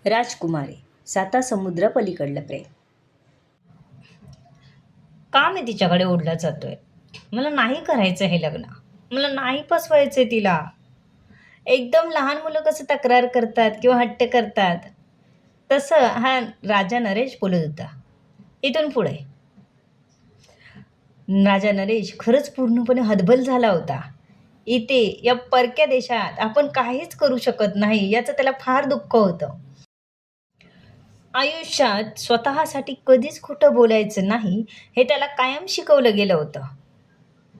राजकुमारी, साता समुद्रापलीकडलं प्रेम. का मी तिच्याकडे ओढला जातोय? मला नाही करायचं हे लग्न. मला नाही फसवायचंय तिला. एकदम लहान मुलं कसं तक्रार करतात किंवा हट्ट करतात, तसं हा राजा नरेश बोलत होता. इथून पुढे राजा नरेश खरंच पूर्णपणे हतबल झाला होता. इथे या परक्या देशात आपण काहीच करू शकत नाही याचं त्याला फार दुःख होतं. आयुष्यात स्वतःसाठी कधीच खोटं बोलायचं नाही हे त्याला कायम शिकवलं गेलं होतं.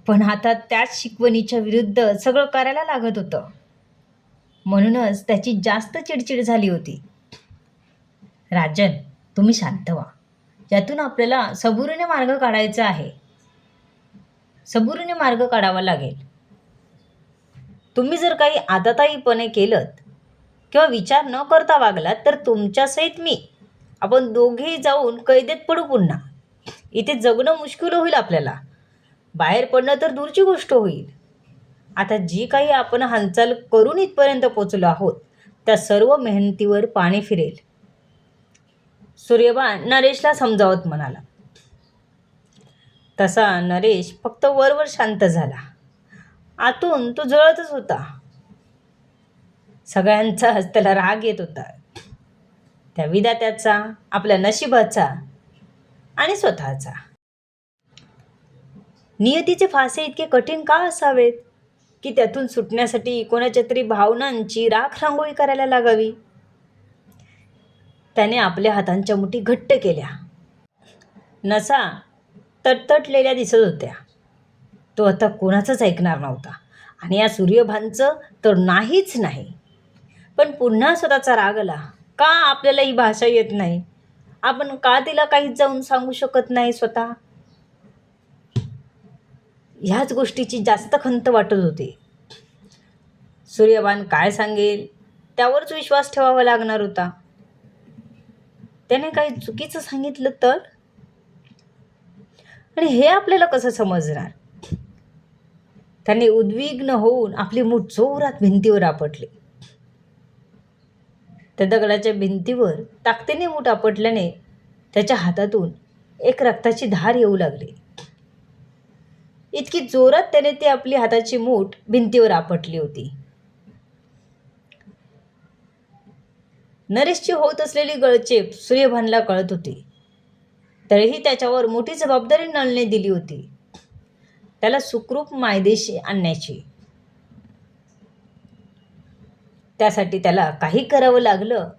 पण आता त्याच शिकवणीच्या विरुद्ध सगळं करायला लागत होतं. म्हणूनच त्याची जास्त चिडचिड झाली होती. राजन, तुम्ही शांत व्हा. यातून आपल्याला सबुरीने मार्ग काढायचा आहे. सबुरीने मार्ग काढावा लागेल. तुम्ही जर काही आताताईपणे केलं किंवा विचार न करता वागलात तर तुमच्यासहित मी, आपण दोघेही जाऊन कैदेत पडू पुन्हा. इथे जगणं मुश्किल होईल आपल्याला. बाहेर पडणं तर दूरची गोष्ट होईल. आता जी काही आपण हालचाल करून इथपर्यंत पोचलो आहोत त्या सर्व मेहनतीवर पाणी फिरेल. सूर्यबान नरेशला समजावत म्हणाला. तसा नरेश फक्त वरवर शांत झाला. आतून तो जळतच होता. सगळ्यांचाच त्याला राग येत होता. त्या विधात्याचा, आपल्या नशिबाचा आणि स्वतःचा. नियतीचे फासे इतके कठीण का असावेत की त्यातून सुटण्यासाठी कोणाच्या तरी भावनांची राख रांगोळी करायला लागावी. त्याने आपल्या हातांच्या मुठी घट्ट केल्या. नसा तटतटलेल्या दिसत होत्या. तो आता कोणाचंच ऐकणार नव्हता आणि या सूर्यभानचं तर नाहीच नाही. पण पुन्हा स्वतःचा राग आला. का आपल्याला ही भाषा येत नाही? आपण का तिला काहीच जाऊन सांगू शकत नाही स्वतः? ह्याच गोष्टीची जास्त खंत वाटत होती. सूर्यबान काय सांगेल त्यावरच विश्वास ठेवावा लागणार होता. त्याने काही चुकीचं सांगितलं तर? आणि हे आपल्याला कसं समजणार? त्याने उद्विग्न होऊन आपली मूठ जोरात भिंतीवर आपटली. त्या दगडाच्या भिंतीवर ताकदीने मूठ आपटल्याने त्याच्या हातातून एक रक्ताची धार येऊ लागली. इतकी जोरात त्याने ती आपली हाताची मूठ भिंतीवर आपटली होती. नरेशची होत असलेली गळचेप सूर्यभानला कळत होती. तरीही त्याच्यावर मोठी जबाबदारी नळने दिली होती. त्याला सुखरूप मायदेशी आणण्याची. त्यासाठी त्याला काही करावं लागलं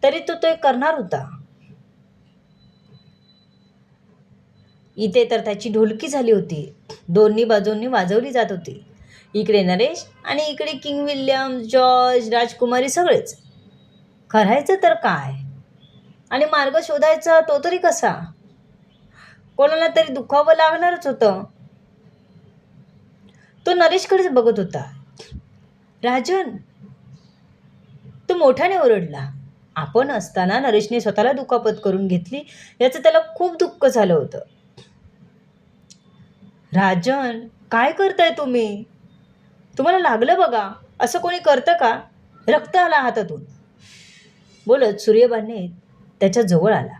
तरी तो ते करणार होता. इथे तर त्याची ढोलकी झाली होती. दोन्ही बाजूंनी वाजवली जात होती. इकडे नरेश आणि इकडे किंग विल्यम, जॉर्ज, राजकुमारी सगळेच. करायचं तर काय? आणि मार्ग शोधायचा तो तरी कसा? कोणाला तरी दुखावं लागणारच होतं. तो नरेशकडेच बघत होता. राजन, तो मोठ्याने ओरडला. आपण असताना नरेशने स्वतःला दुखापत करून घेतली याचं त्याला खूप दुःख झालं होतं. राजन, काय करताय तुम्ही? तुम्हाला लागलं बघा. असं कोणी करतं का? रक्त आला हातातून. बोलत सूर्यबानने त्याच्या जवळ आला.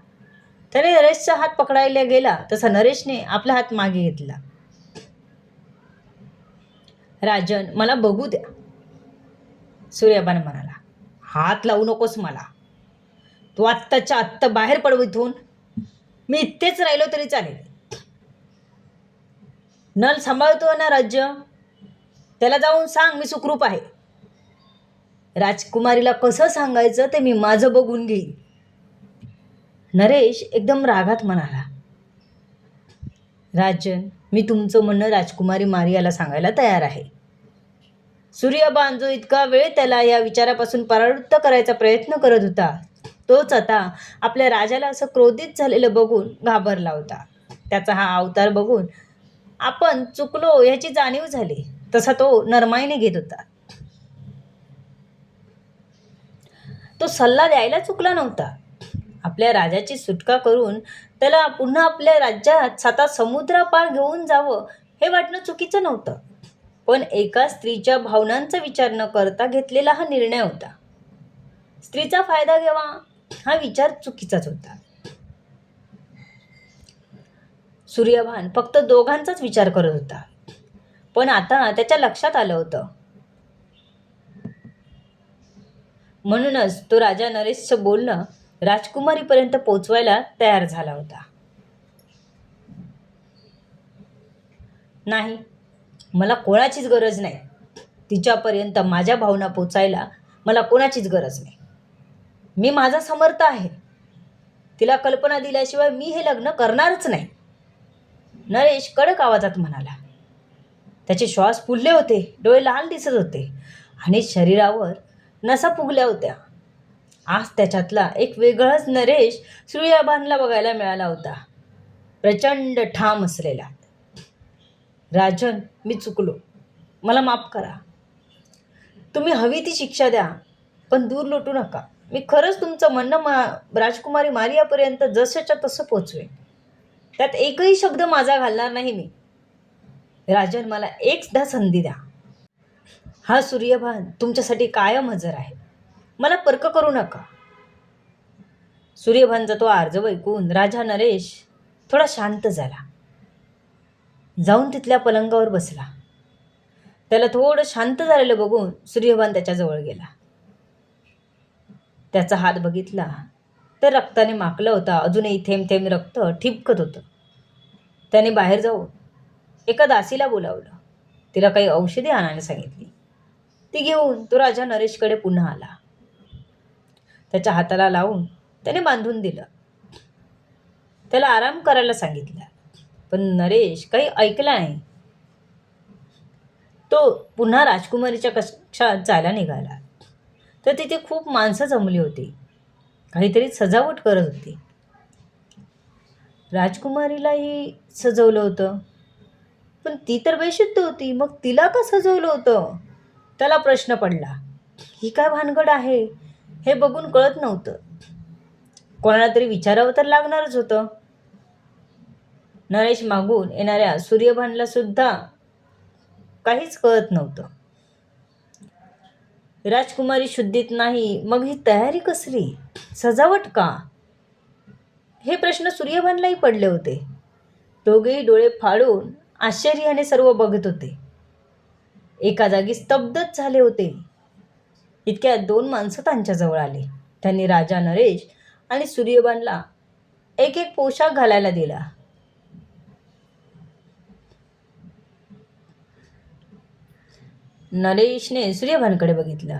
त्याने नरेशचा हात पकडायला गेला तसा नरेशने आपला हात मागे घेतला. राजन, मला बघू द्या, सूर्यबान म्हणाला. हात लावू नकोस मला. तू आत्ताच्या आत्ता बाहेर पडव इथून. मी इथेच राहिलो तरी चालेल. नल सांभाळतो ना राज्य, त्याला जाऊन सांग मी सुखरूप आहे. राजकुमारीला कसं सांगायचं ते मी माझं बघून घेईन. नरेश एकदम रागात म्हणाला. राजन, मी तुमचं म्हणणं राजकुमारी मारियाला सांगायला तयार आहे. सूर्यबान जो इतका वेळ त्याला या विचारापासून परावृत्त करायचा प्रयत्न करत होता, तोच आता आपल्या राजाला असं क्रोधित झालेलं बघून घाबरला होता. त्याचा हा अवतार बघून आपण चुकलो याची जाणीव झाली. तसा तो नरमाईने घेत होता. तो सल्ला द्यायला चुकला नव्हता. आपल्या राजाची सुटका करून त्याला पुन्हा आपल्या राज्यात साता समुद्रापार घेऊन जावं हे वाटणं चुकीचं नव्हतं. पण एका स्त्रीच्या भावनांचा विचार न करता घेतलेला हा निर्णय होता. स्त्रीचा फायदा घ्यावा हा विचार चुकीचाच होता. सूर्यभान फक्त दोघांचाच विचार करत होता. पण आता त्याच्या लक्षात आलं होतं. म्हणूनच तो राजा नरेशचं बोलणं राजकुमारीपर्यंत पोचवायला तयार झाला होता. नाही, मला कोणाचीच गरज नाही. तिच्यापर्यंत माझ्या भावना पोचायला मला कोणाचीच गरज नाही. मी माझा समर्थ आहे. तिला कल्पना दिल्याशिवाय मी हे लग्न करणारच नाही, नरेश कडक आवाजात म्हणाला. त्याचे श्वास फुलले होते, डोळे लाल दिसत होते आणि शरीरावर नसा फुगल्या होत्या. आज त्याच्यातला एक वेगळाच नरेश सूर्यभानला बघायला मिळाला होता, प्रचंड ठाम असलेला. राजन, मी चुकलो, मला माफ करा. तुम्ही हवी ती शिक्षा द्या, पण दूर लोटू नका. मी खरंच तुमचं म्हणणं राजकुमारी मारियापर्यंत जसंच्या तसं पोचवेन. त्यात एकही शब्द माझा घालणार नाही मी. राजन, मला एकदा संधी द्या. हा सूर्यभान तुमच्यासाठी कायम हजर आहे. मला पर्क करू नका. सूर्यभानचा तो आर्जव ऐकून राजा नरेश थोडा शांत झाला. जाऊन तिथल्या पलंगावर बसला. त्याला थोडं शांत झालेलं बघून सूर्यभान त्याच्याजवळ गेला. त्याचा हात बघितला तर रक्ताने माखला होता. अजूनही थेंब थेंब रक्त ठिपकत होतं. त्याने बाहेर जाऊन एका दासीला बोलावलं. तिला काही औषधी आणायला सांगितली. ती घेऊन तो राजा नरेशकडे पुन्हा आला. त्याच्या हाताला लावून त्याने बांधून दिलं. त्याला आराम करायला सांगितलं. पण नरेश काही ऐकला नाही. तो पुन्हा राजकुमारीच्या कक्षात जायला निघाला. तर तिथे खूप माणसं जमली होती. काहीतरी सजावट करत होती. राजकुमारीलाही सजवलं होतं, पण ती तर बेशुद्ध होती. मग तिला का सजवलं होतं? त्याला प्रश्न पडला. ही काय भानगड आहे हे बघून कळत नव्हतं. कोणाला तरी विचारावं तर लागणारच होतं. नरेश मागून येणाऱ्या सूर्यभानला सुद्धा काहीच कळत नव्हतं. राजकुमारी शुद्धीत नाही, मग ही तयारी कसली? सजावट का? हे प्रश्न सूर्यभानलाही पडले होते. दोघेही डोळे फाडून आश्चर्याने सर्व बघत होते. एका जागी स्तब्धच झाले होते. इतक्यात दोन माणसं त्यांच्याजवळ आली. त्यांनी राजा नरेश आणि सूर्यभानला एक एक पोशाख घालायला दिला. नरेशने सूर्यभानकडे बघितलं.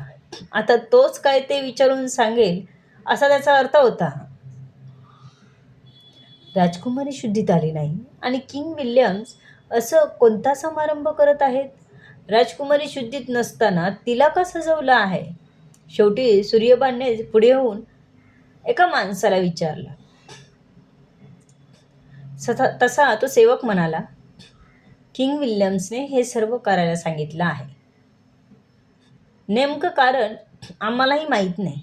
आता तोच काय ते विचारून सांगेल असा त्याचा अर्थ होता. राजकुमारी शुद्धीत आली नाही आणि किंग विल्यम्स असं कोणता समारंभ करत आहेत? राजकुमारी शुद्धीत नसताना तिला का सजवलं आहे? शेवटी सूर्यभानने पुढे येऊन एका माणसाला विचारलं. तसा तो सेवक म्हणाला, किंग विल्यम्सने हे सर्व करायला सांगितलं आहे. नेमकं कारण आम्हालाही माहीत नाही.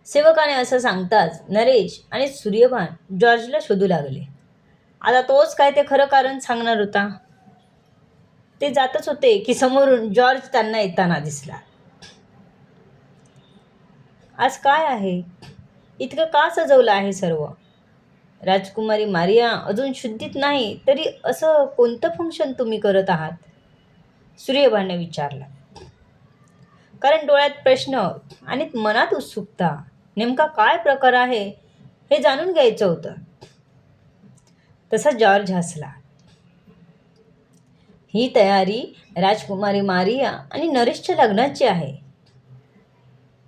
सेवकाने असं सांगताच नरेश आणि सूर्यभान जॉर्जला शोधू लागले. आता तोच काय ते खरं कारण सांगणार होता. ते जातच होते की समोरून जॉर्ज त्यांना येताना दिसला. आज काय आहे? इतकं का सजवलं आहे सर्व? राजकुमारी मारिया अजून शुद्धीत नाही तरी असं कोणतं फंक्शन तुम्ही करत आहात? सूर्यभानने विचारलं. कारण डोळ्यात प्रश्न आणि मनात उत्सुकता. नेमका काय प्रकार आहे हे जाणून घ्यायचं होतं. तसा जॉर्ज हसला. ही तयारी राजकुमारी मारिया आणि नरेशच्या लग्नाची आहे.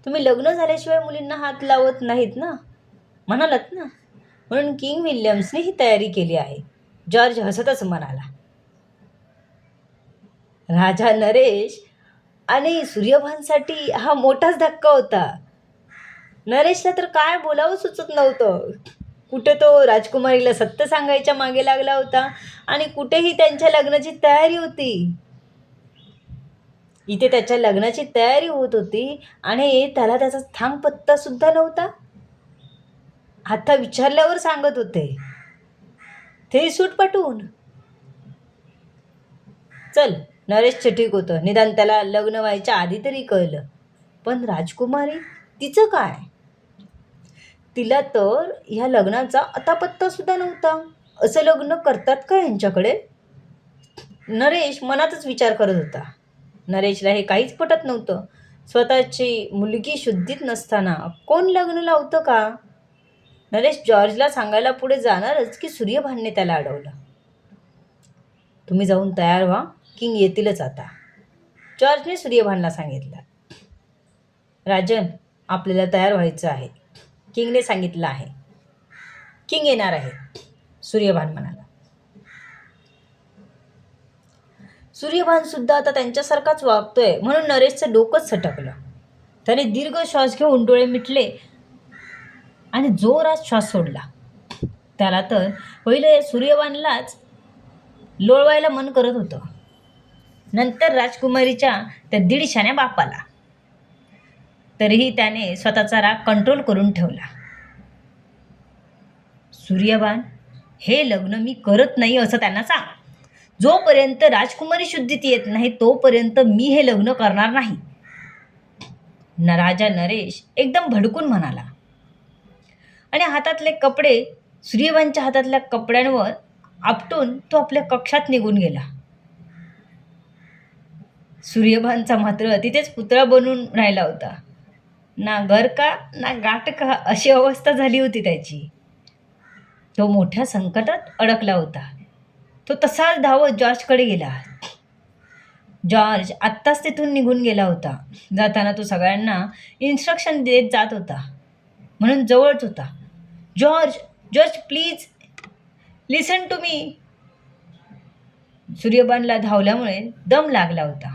तुम्ही लग्न झाल्याशिवाय मुलींना हात लावत नाहीत ना, म्हणालात ना, म्हणून किंग विल्यम्सने ही तयारी केली आहे. जॉर्ज हसतच म्हणाला. राजा नरेश आणि सूर्यभानसाठी हा मोठाच धक्का होता. नरेशला तर काय बोलावं सुचत नव्हतं. कुठे तो राजकुमारीला सत्य सांगायच्या मागे लागला होता आणि कुठेही त्यांच्या लग्नाची तयारी होती. इथे त्याच्या लग्नाची तयारी होत होती आणि त्याला त्याचा थांगपत्ता सुद्धा नव्हता. आता विचारल्यावर सांगत होते. ते सूट पटवून. चल, नरेशचं ठीक होतं. निदान त्याला लग्न व्हायच्या आधी तरी कळलं. पण राजकुमारी, तिचं काय? तिला तर ह्या लग्नाचा अतापत्तासुद्धा नव्हता. असं लग्न करतात का यांच्याकडे? नरेश मनातच विचार करत होता. नरेशला हे काहीच पटत नव्हतं. स्वतःची मुलगी शुद्धीत नसताना कोण लग्न लावतं का? नरेश जॉर्जला सांगायला पुढे जाणारच की सूर्यभानने त्याला अडवलं. तुम्ही जाऊन तयार व्हा, किंग येतीलच आता, जॉर्जने सूर्यभानला सांगितलं. राजन, आपल्याला तयार व्हायचं आहे, किंगने सांगितलं आहे. किंग येणार आहे, सूर्यभान म्हणाला. सूर्यभान सुद्धा आता त्यांच्यासारखाच वागतोय म्हणून नरेशचं डोकंच सटकलं. त्याने दीर्घ श्वास घेऊन डोळे मिटले आणि जोरात श्वास सोडला. त्याला तर पहिले सूर्यभानलाच लोळवायला मन करत होतं, नंतर राजकुमारीच्या त्या दीडशाण्या बापाला. तरीही त्याने स्वतःचा राग कंट्रोल करून ठेवला. सूर्यभान, हे लग्न मी करत नाही असं त्यांना सांग. जोपर्यंत राजकुमारी शुद्धीत येत नाही तोपर्यंत मी हे लग्न करणार नाही. राजा नरेश एकदम भडकून म्हणाला आणि हातातले कपडे सूर्यभानच्या हातातल्या कपड्यांवर आपटून तो आपल्या कक्षात निघून गेला. सूर्यभानचा मात्र तिथेच पुतळा बनून राहिला होता. ना घर का ना गाठ का अशी अवस्था झाली होती त्याची. तो मोठ्या संकटात अडकला होता. तो तसाच धावत जॉर्जकडे गेला. जॉर्ज आत्ताच तिथून निघून गेला होता. जाताना तो सगळ्यांना इन्स्ट्रक्शन देत जात होता म्हणून जवळच होता. George, George please listen to me. सूर्यभानला धावल्यामुळे दम लागला होता,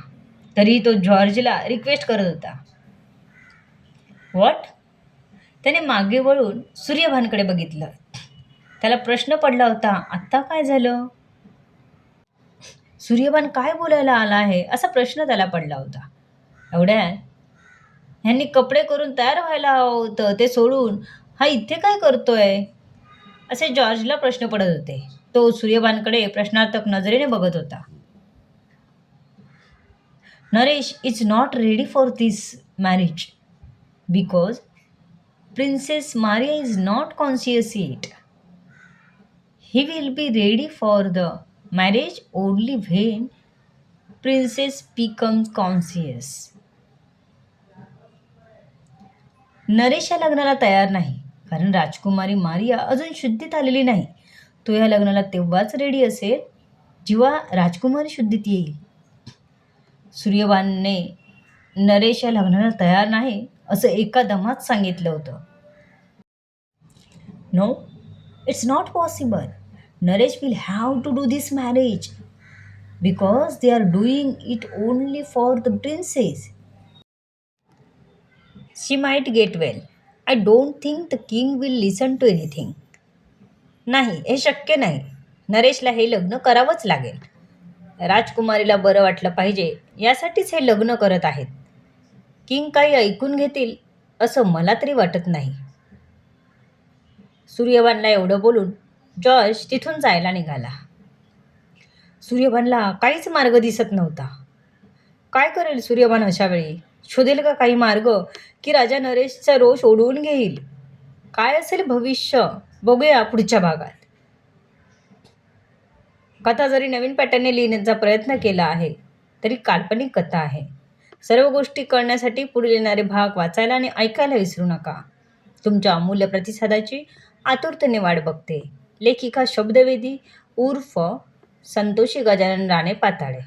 तरी तो जॉर्जला रिक्वेस्ट करत होता. व्हॉट? त्याने मागे वळून सूर्यभानकडे बघितलं. त्याला प्रश्न पडला होता, आत्ता काय झालं? सूर्यभान काय बोलायला आला आहे असा प्रश्न त्याला पडला होता. एवढ्यात ह्यांनी कपडे करून तयार व्हायला हवं होतं, ते सोडून हा इथे काय करतोय असे जॉर्जला प्रश्न पडत होते. तो सूर्यभानकडे प्रश्नार्थक नजरेने बघत होता. Naresh is not ready for this marriage because princess Maria is not conscious yet. He will be ready for the marriage only when princess becomes conscious. Naresh या लग्नाला तयार नाही कारण राजकुमारी मारिया अजून शुद्धीत आलेली नाही. तो या लग्नाला तेव्हाच रेडी असेल जेव्हा राजकुमारी शुद्धीत येईल. सूर्यभानने नरेश या लग्नाला तयार नाही असं एका दमात सांगितलं होतं. No, it's not possible. Naresh will have to do this marriage because they are doing it only for the princess. She might get well. I don't think the king will listen to anything. नाही, हे शक्य नाही. नरेशला हे लग्न करावंच लागेल. राजकुमारीला बरं वाटलं पाहिजे यासाठीच हे लग्न करत आहेत. किंग काही ऐकून घेतील असं मला तरी वाटत नाही. सूर्यभानला एवढं बोलून जॉर्ज तिथून जायला निघाला. सूर्यभानला काहीच मार्ग दिसत नव्हता. काय करेल सूर्यभान अशा वेळी? शोधेल का काही मार्ग की राजा नरेशचा रोष ओढवून घेईल? काय असेल भविष्य बघूया पुढच्या भागात. कथा जरी नवीन पॅटर्नने लिहिण्याचा प्रयत्न केला आहे तरी काल्पनिक कथा आहे. सर्व गोष्टी कळण्यासाठी पुढील येणारे भाग वाचायला आणि ऐकायला विसरू नका. तुमच्या अमूल्य प्रतिसादाची आतुरतेने वाट बघते. लेखिका शब्दवेदी उर्फ संतोषी गजानन राणे पाताळे.